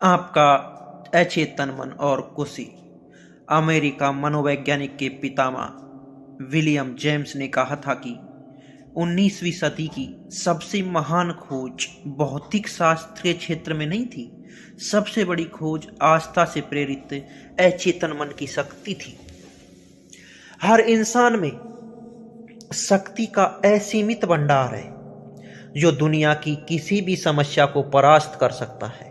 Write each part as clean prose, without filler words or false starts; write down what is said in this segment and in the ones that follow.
आपका अचेतन मन और कुशी। अमेरिका मनोवैज्ञानिक के पितामह विलियम जेम्स ने कहा था कि 19वीं सदी की सबसे महान खोज भौतिक शास्त्र के क्षेत्र में नहीं थी। सबसे बड़ी खोज आस्था से प्रेरित अचेतन मन की शक्ति थी। हर इंसान में शक्ति का असीमित भंडार है जो दुनिया की किसी भी समस्या को परास्त कर सकता है।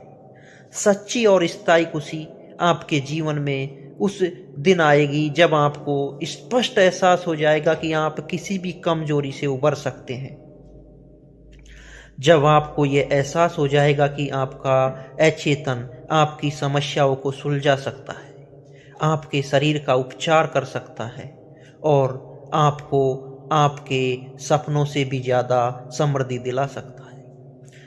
सच्ची और स्थायी खुशी आपके जीवन में उस दिन आएगी जब आपको स्पष्ट एहसास हो जाएगा कि आप किसी भी कमजोरी से उबर सकते हैं। जब आपको यह एहसास हो जाएगा कि आपका अचेतन आपकी समस्याओं को सुलझा सकता है, आपके शरीर का उपचार कर सकता है और आपको आपके सपनों से भी ज़्यादा समृद्धि दिला सकता है।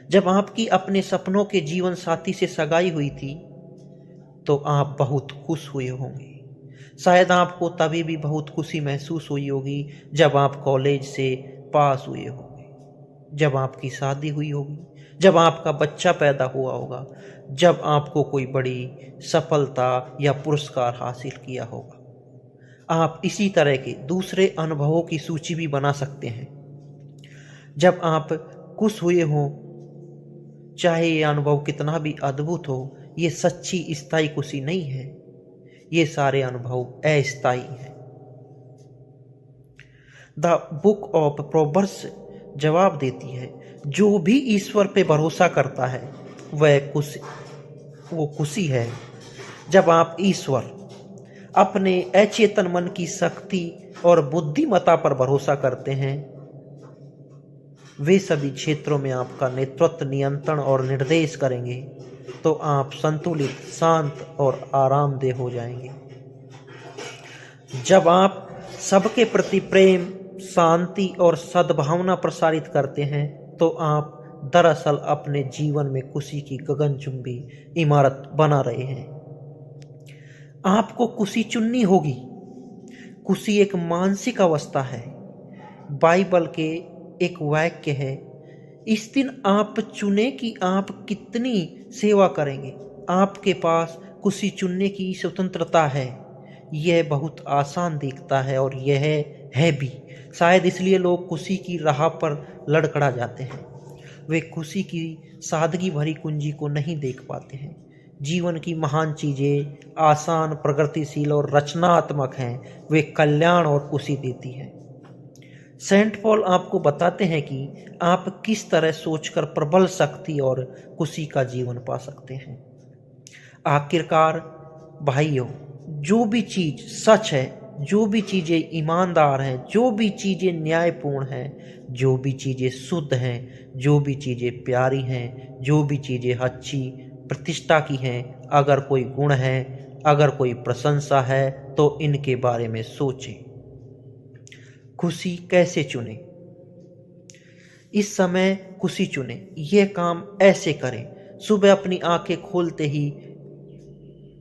जब आपकी अपने सपनों के जीवन साथी से सगाई हुई थी तो आप बहुत खुश हुए होंगे। शायद आपको तभी भी बहुत खुशी महसूस हुई होगी जब आप कॉलेज से पास हुए होंगे, जब आपकी शादी हुई होगी, जब आपका बच्चा पैदा हुआ होगा, जब आपको कोई बड़ी सफलता या पुरस्कार हासिल किया होगा। आप इसी तरह के दूसरे अनुभवों की सूची भी बना सकते हैं। जब आप खुश हुए हों, चाहे ये अनुभव कितना भी अद्भुत हो, ये सच्ची स्थायी खुशी नहीं है। ये सारे अनुभव अस्थायी हैं। द बुक ऑफ प्रोवर्ब्स जवाब देती है, जो भी ईश्वर पे भरोसा करता है वो खुशी है। जब आप ईश्वर, अपने अचेतन मन की शक्ति और बुद्धिमत्ता पर भरोसा करते हैं, वे सभी क्षेत्रों में आपका नेतृत्व, नियंत्रण और निर्देश करेंगे, तो आप संतुलित, शांत और आरामदेह हो जाएंगे। जब आप सबके प्रति प्रेम, शांति और सद्भावना प्रसारित करते हैं, तो आप दरअसल अपने जीवन में खुशी की गगनचुंबी इमारत बना रहे हैं। आपको खुशी चुननी होगी। खुशी एक मानसिक अवस्था है। बाइबल के एक वाक्य है, इस दिन आप चुने कि आप कितनी सेवा करेंगे। आपके पास खुशी चुनने की स्वतंत्रता है। यह बहुत आसान दिखता है और यह है भी। शायद इसलिए लोग खुशी की राह पर लड़खड़ा जाते हैं। वे खुशी की सादगी भरी कुंजी को नहीं देख पाते हैं। जीवन की महान चीज़ें आसान, प्रगतिशील और रचनात्मक हैं। वे कल्याण और खुशी देती हैं। सेंट पॉल आपको बताते हैं कि आप किस तरह सोचकर प्रबल शक्ति और खुशी का जीवन पा सकते हैं। आखिरकार भाइयों, जो भी चीज़ सच है, जो भी चीज़ें ईमानदार हैं, जो भी चीज़ें न्यायपूर्ण हैं, जो भी चीज़ें शुद्ध हैं, जो भी चीज़ें प्यारी हैं, जो भी चीज़ें अच्छी प्रतिष्ठा की हैं, अगर कोई गुण है, अगर कोई प्रशंसा है, तो इनके बारे में सोचें। खुशी कैसे चुने? इस समय खुशी चुने। यह काम ऐसे करें। सुबह अपनी आंखें खोलते ही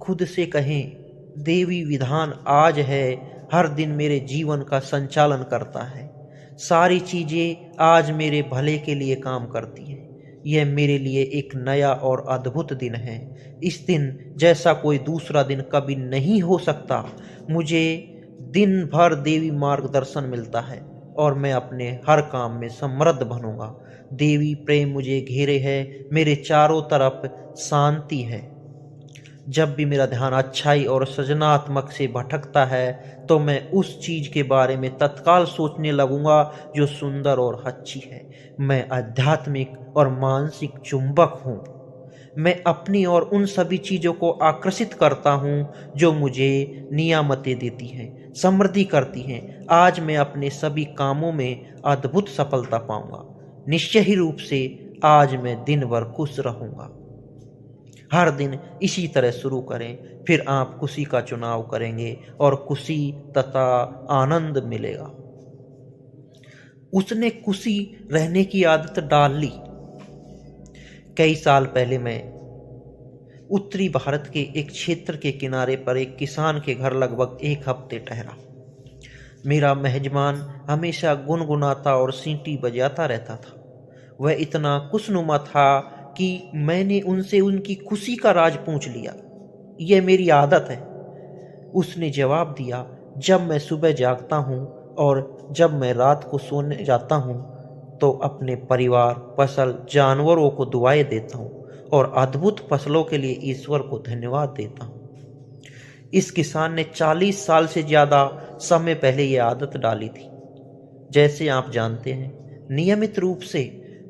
खुद से कहें, देवी विधान आज है, हर दिन मेरे जीवन का संचालन करता है। सारी चीज़ें आज मेरे भले के लिए काम करती हैं। यह मेरे लिए एक नया और अद्भुत दिन है। इस दिन जैसा कोई दूसरा दिन कभी नहीं हो सकता। मुझे दिन भर देवी मार्गदर्शन मिलता है और मैं अपने हर काम में समृद्ध बनूंगा। देवी प्रेम मुझे घेरे है, मेरे चारों तरफ शांति है। जब भी मेरा ध्यान अच्छाई और सृजनात्मक से भटकता है, तो मैं उस चीज़ के बारे में तत्काल सोचने लगूंगा जो सुंदर और अच्छी है। मैं आध्यात्मिक और मानसिक चुंबक हूँ। मैं अपनी और उन सभी चीज़ों को आकर्षित करता हूँ जो मुझे नियामतें देती हैं, समृद्धि करती हैं। आज मैं अपने सभी कामों में अद्भुत सफलता पाऊंगा। निश्चय ही रूप से आज मैं दिन भर खुश रहूंगा। हर दिन इसी तरह शुरू करें, फिर आप खुशी का चुनाव करेंगे और खुशी तथा आनंद मिलेगा। उसने खुशी रहने की आदत डाल ली। कई साल पहले मैं उत्तरी भारत के एक क्षेत्र के किनारे पर एक किसान के घर लगभग एक हफ्ते ठहरा। मेरा मेहजबान हमेशा गुनगुनाता और सीटी बजाता रहता था। वह इतना खुशनुमा था कि मैंने उनसे उनकी खुशी का राज पूछ लिया। यह मेरी आदत है। उसने जवाब दिया, जब मैं सुबह जागता हूँ और जब मैं रात को सोने जाता हूँ तो अपने परिवार, फसल, जानवरों को दुआएं देता हूँ और अद्भुत फसलों के लिए ईश्वर को धन्यवाद देता हूँ। इस किसान ने 40 साल से ज़्यादा समय पहले ये आदत डाली थी। जैसे आप जानते हैं, नियमित रूप से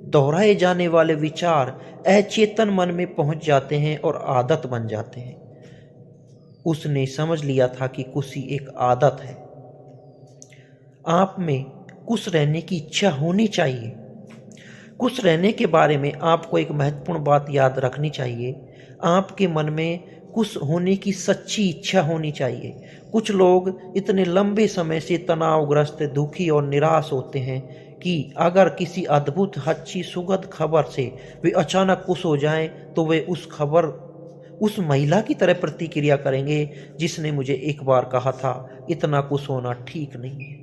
दोहराए जाने वाले विचार अचेतन मन में पहुंच जाते हैं और आदत बन जाते हैं। उसने समझ लिया था कि खुशी एक आदत है। आप में खुश रहने की इच्छा होनी चाहिए। खुश रहने के बारे में आपको एक महत्वपूर्ण बात याद रखनी चाहिए। आपके मन में खुश होने की सच्ची इच्छा होनी चाहिए। कुछ लोग इतने लंबे समय से तनावग्रस्त, दुखी और निराश होते हैं कि अगर किसी अद्भुत, अच्छी, सुखद खबर से वे अचानक खुश हो जाएं तो वे उस महिला की तरह प्रतिक्रिया करेंगे जिसने मुझे एक बार कहा था, इतना खुश होना ठीक नहीं है।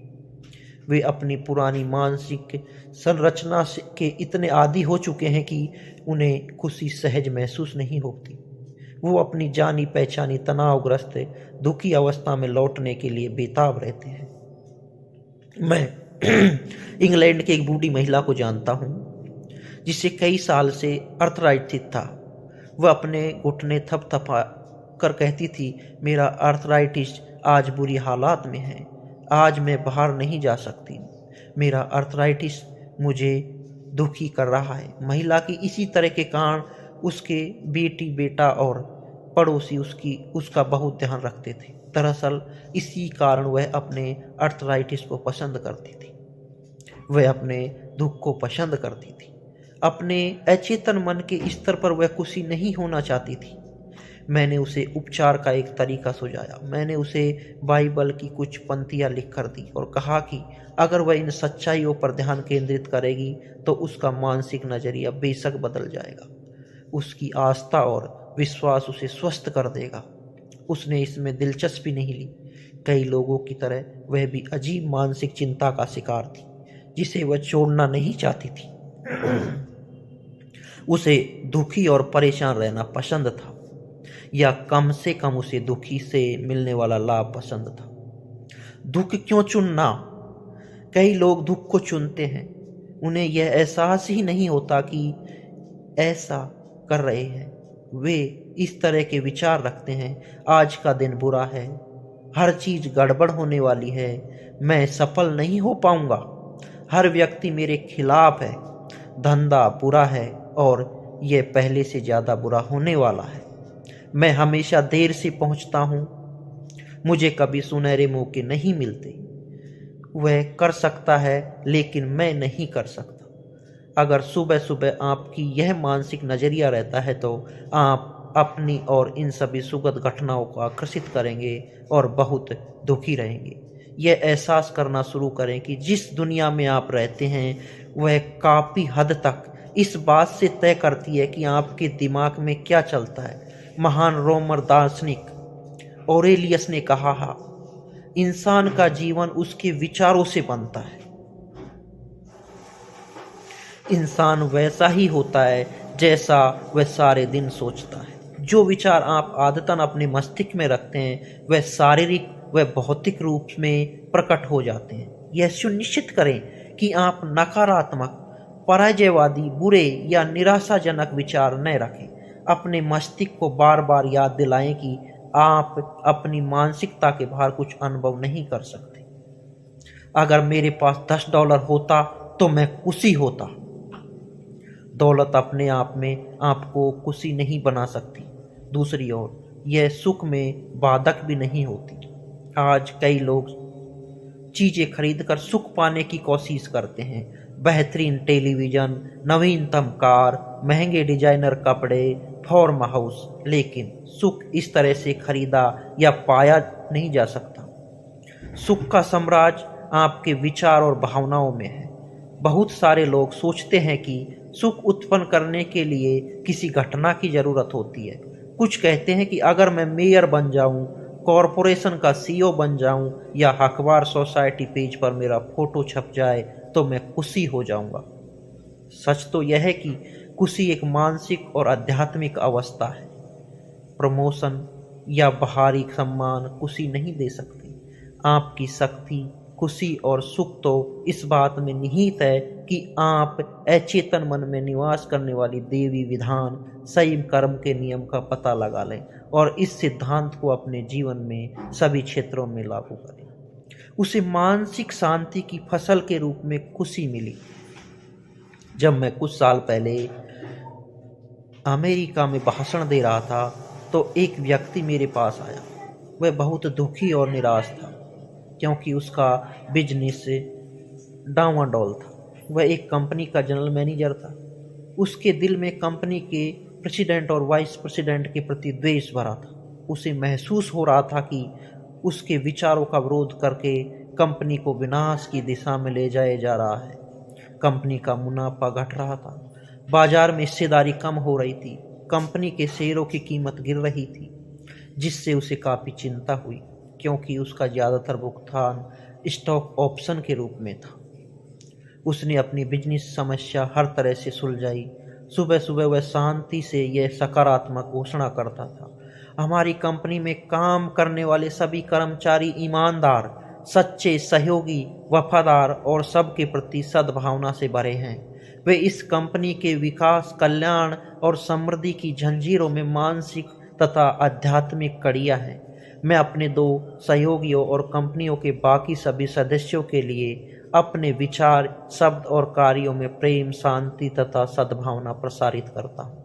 वे अपनी पुरानी मानसिक संरचना के इतने आदी हो चुके हैं कि उन्हें खुशी सहज महसूस नहीं होती। वो अपनी जानी पहचानी तनावग्रस्त, दुखी अवस्था में लौटने के लिए बेताब रहते हैं। मैं इंग्लैंड की एक बूढ़ी महिला को जानता हूँ जिसे कई साल से अर्थराइटिस था। वह अपने घुटने थपथपा कर कहती थी, मेरा अर्थराइटिस आज बुरी हालात में है, आज मैं बाहर नहीं जा सकती, मेरा अर्थराइटिस मुझे दुखी कर रहा है। महिला की इसी तरह के कारण उसके बेटी, बेटा और पड़ोसी उसका बहुत ध्यान रखते थे। दरअसल इसी कारण वह अपने अर्थराइटिस को पसंद करती थी। वह अपने दुख को पसंद करती थी। अपने अचेतन मन के स्तर पर वह खुशी नहीं होना चाहती थी। मैंने उसे उपचार का एक तरीका सुझाया। मैंने उसे बाइबल की कुछ पंक्तियां लिख कर दी और कहा कि अगर वह इन सच्चाइयों पर ध्यान केंद्रित करेगी तो उसका मानसिक नजरिया बेशक बदल जाएगा। उसकी आस्था और विश्वास उसे स्वस्थ कर देगा। उसने इसमें दिलचस्पी नहीं ली। कई लोगों की तरह वह भी अजीब मानसिक चिंता का शिकार थी जिसे वह छोड़ना नहीं चाहती थी। उसे दुखी और परेशान रहना पसंद था, या कम से कम उसे दुखी से मिलने वाला लाभ पसंद था। दुख क्यों चुनना? कई लोग दुख को चुनते हैं। उन्हें यह एहसास ही नहीं होता कि ऐसा कर रहे हैं। वे इस तरह के विचार रखते हैं, आज का दिन बुरा है, हर चीज गड़बड़ होने वाली है, मैं सफल नहीं हो पाऊंगा, हर व्यक्ति मेरे खिलाफ है, धंधा बुरा है और यह पहले से ज़्यादा बुरा होने वाला है, मैं हमेशा देर से पहुंचता हूं, मुझे कभी सुनहरे मौके नहीं मिलते, वह कर सकता है लेकिन मैं नहीं कर सकता। अगर सुबह सुबह आपकी यह मानसिक नज़रिया रहता है तो आप अपनी और इन सभी सुखद घटनाओं को आकर्षित करेंगे और बहुत दुखी रहेंगे। यह एहसास करना शुरू करें कि जिस दुनिया में आप रहते हैं वह काफ़ी हद तक इस बात से तय करती है कि आपके दिमाग में क्या चलता है। महान रोमन दार्शनिक ओरेलियस ने कहा, इंसान का जीवन उसके विचारों से बनता है। इंसान वैसा ही होता है जैसा वह सारे दिन सोचता है। जो विचार आप आदतन अपने मस्तिष्क में रखते हैं वह शारीरिक व भौतिक रूप में प्रकट हो जाते हैं। यह सुनिश्चित करें कि आप नकारात्मक, पराजयवादी, बुरे या निराशाजनक विचार न रखें। अपने मस्तिष्क को बार बार याद दिलाएं कि आप अपनी मानसिकता के बाहर कुछ अनुभव नहीं कर सकते। अगर मेरे पास $10 होता तो मैं खुशी होता। दौलत अपने आप में आपको खुशी नहीं बना सकती। दूसरी ओर यह सुख में बाधक भी नहीं होती। आज कई लोग चीज़ें खरीदकर सुख पाने की कोशिश करते हैं। बेहतरीन टेलीविज़न, नवीनतम कार, महंगे डिजाइनर कपड़े, फार्म हाउस, लेकिन सुख इस तरह से खरीदा या पाया नहीं जा सकता। सुख का साम्राज्य आपके विचार और भावनाओं में है। बहुत सारे लोग सोचते हैं कि सुख उत्पन्न करने के लिए किसी घटना की जरूरत होती है। कुछ कहते हैं कि अगर मैं मेयर बन जाऊं, कॉरपोरेशन का CEO बन जाऊं या अखबार सोसाइटी पेज पर मेरा फोटो छप जाए तो मैं खुशी हो जाऊंगा। सच तो यह है कि खुशी एक मानसिक और आध्यात्मिक अवस्था है। प्रमोशन या बाहरी सम्मान खुशी नहीं दे सकती। आपकी शक्ति, खुशी और सुख तो इस बात में निहित है कि आप अचेतन मन में निवास करने वाली देवी विधान संयम कर्म के नियम का पता लगा लें और इस सिद्धांत को अपने जीवन में सभी क्षेत्रों में लागू करें। उसे मानसिक शांति की फसल के रूप में खुशी मिली। जब मैं कुछ साल पहले अमेरिका में भाषण दे रहा था तो एक व्यक्ति मेरे पास आया। वह बहुत दुखी और निराश था क्योंकि उसका बिजनेस डावाडोल था। वह एक कंपनी का जनरल मैनेजर था। उसके दिल में कंपनी के प्रेसिडेंट और वाइस प्रेसिडेंट के प्रति द्वेष भरा था। उसे महसूस हो रहा था कि उसके विचारों का विरोध करके कंपनी को विनाश की दिशा में ले जाया जा रहा है। कंपनी का मुनाफा घट रहा था, बाजार में हिस्सेदारी कम हो रही थी, कंपनी के शेयरों की कीमत गिर रही थी, जिससे उसे काफ़ी चिंता हुई क्योंकि उसका ज़्यादातर भुगतान स्टॉक ऑप्शन के रूप में था। उसने अपनी बिजनेस समस्या हर तरह से सुलझाई। सुबह सुबह वह शांति से यह सकारात्मक घोषणा करता था, हमारी कंपनी में काम करने वाले सभी कर्मचारी ईमानदार, सच्चे, सहयोगी, वफादार और सबके प्रति सद्भावना से भरे हैं। वे इस कंपनी के विकास, कल्याण और समृद्धि की जंजीरों में मानसिक तथा आध्यात्मिक कड़ियाँ हैं। मैं अपने 2 सहयोगियों और कंपनियों के बाकी सभी सदस्यों के लिए अपने विचार, शब्द और कार्यों में प्रेम, शांति तथा सद्भावना प्रसारित करता हूँ।